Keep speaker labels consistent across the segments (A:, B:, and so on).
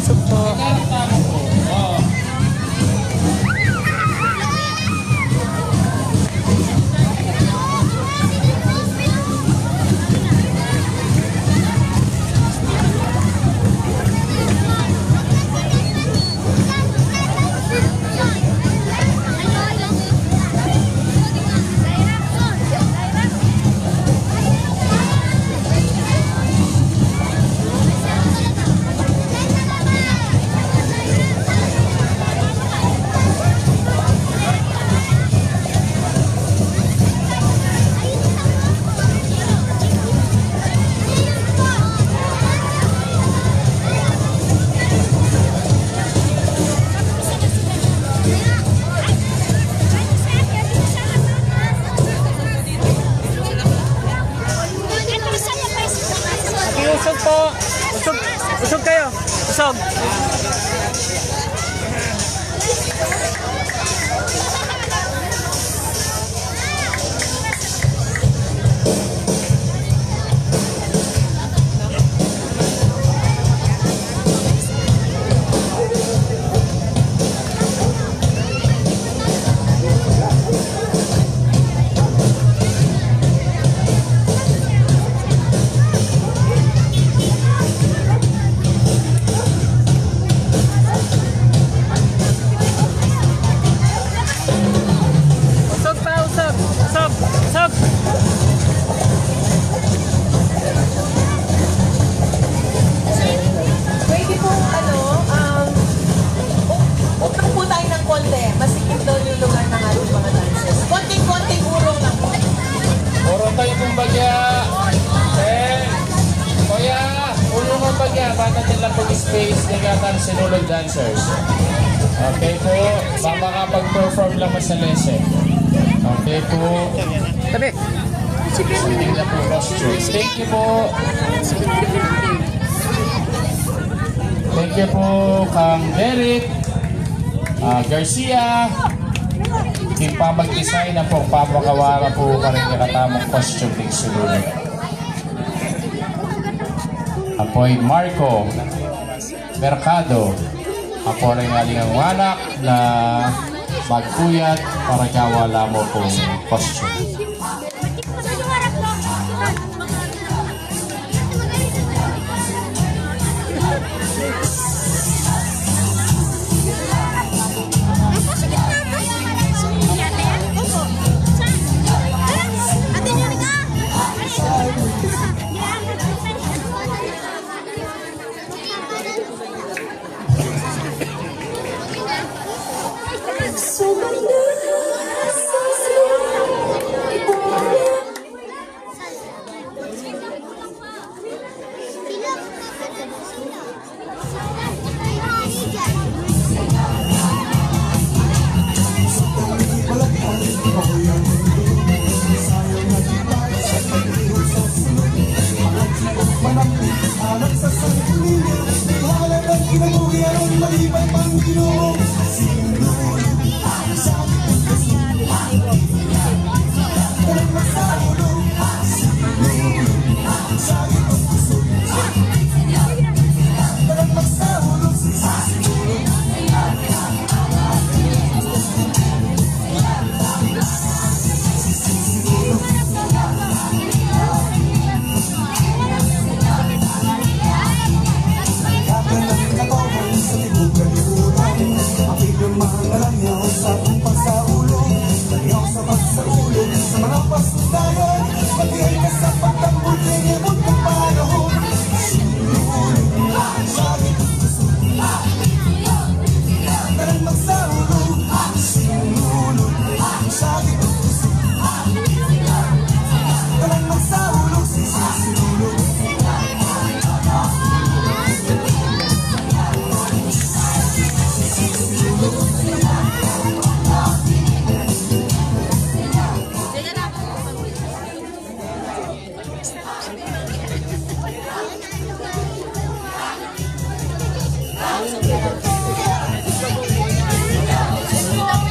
A: Busog po. Usog po. Usog. Usog kayo. Usog.
B: Pwede po utang po tayo ng konti. Masikip daw yung lugar ng ating mga dancers. Konting-konting urong lang po.
C: Urong tayo kung bagya. Kuya, urong ang bagya. Baka nila pong space nagatan sinulog dancers. Okay po, makakapag-perform lang sa lesson. Okay po.
A: Tabi.
C: Hindi na po costumes. Thank you po. Thank you po Kang Derek Garcia. Yung pamag-design na po papakawara po ka rin nakatamang costume ng sulunod. Apoy Marco Mercado. Ako rin aling ang wanak na magpuyat para kawala mo po costume.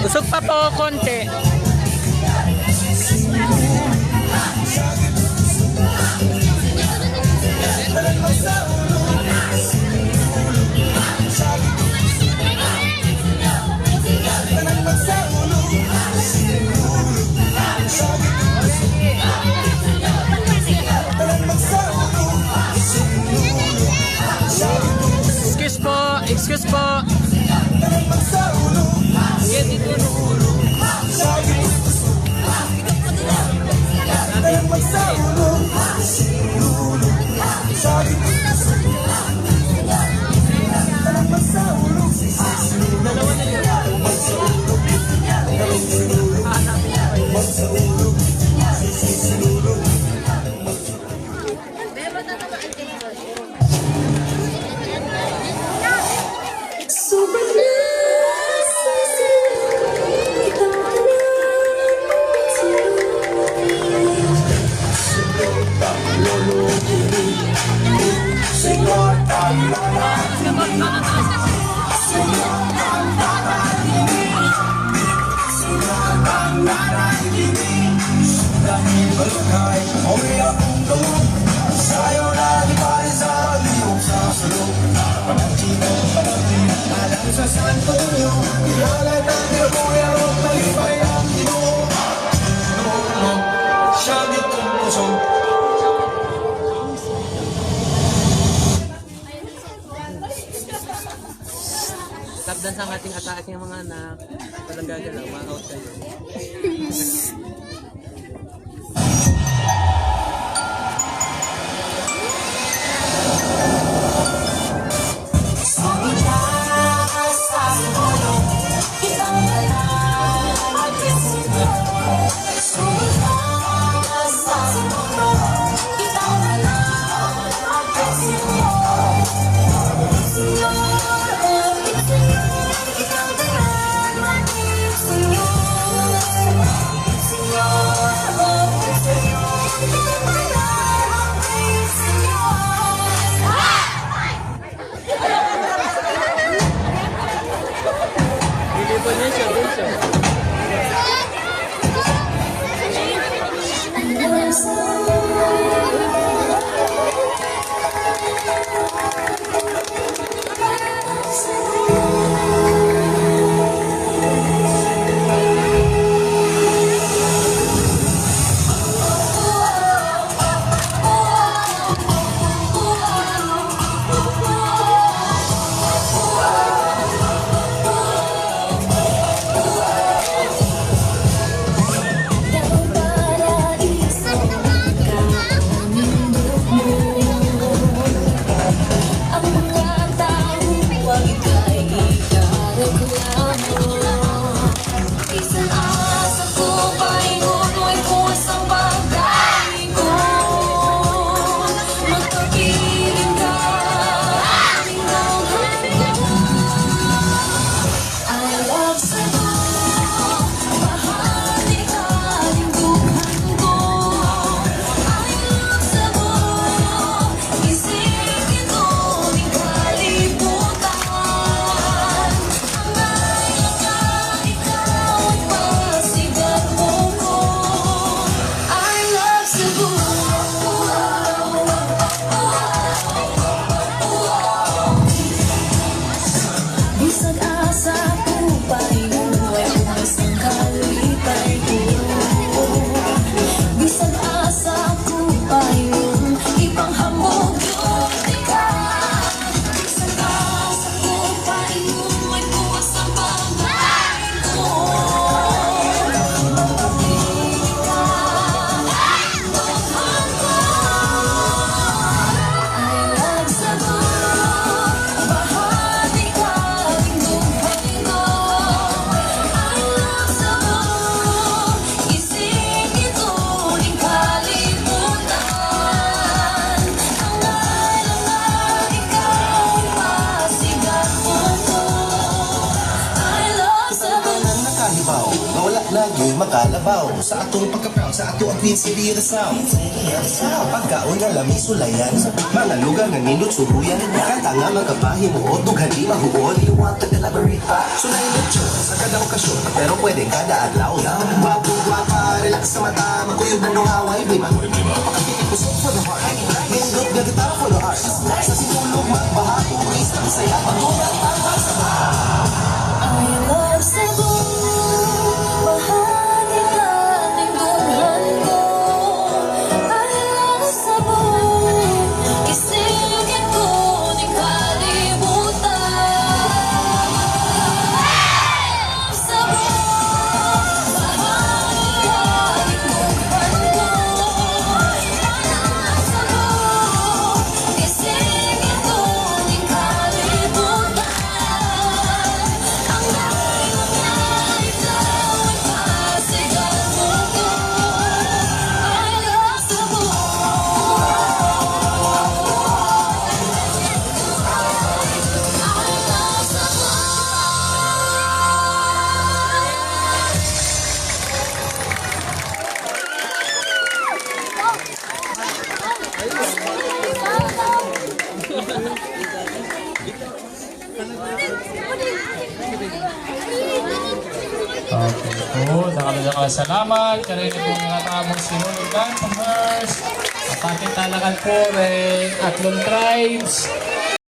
A: Usog pa po konti.
D: kahit umiyak ang tulog. Sa'yo lagi pa rin sa pag-iwag sa sulog. Panagtin, alam sa santo niyo. Ihalat ang tirabuya o talipay ang ginoo. Nung siya ditong puso.
A: Tap dance ang ating atake ng mga anak. Walang gagalaw, ma-out kayo.
D: Lagi makalabaw sa atong pagkapraw sa ato ang Queen City Rizal. Pagkaon nga lami sulayan mga lugar nga nindot suruyan. Kanta nga magkapahimuot dughan di mahuod. You want to elaborate pa? Sulay lechon sa kada okasyon pero pwedeng kada adlaw. Mabugwa pa, relax sa mata, magkuyog ng nungaway. Blima, pagkapitik pusok for the heart. Nindot nga guitar for the heart. Sa sinulog magbahago, isang saya pag-ugat ang sama.
E: I love Cebu. Bahagi ka ng buhay ko. I love Cebu. Isigit ko ng kalibutan. I love Cebu. Bahagi ka ng buhay ko. I love Cebu. Isigit ko ng kalibutan.
C: Okay po, Nakalagang salamat. Karene po mga tamang sinulog dancers. At ating talakan po rin atlong tribes.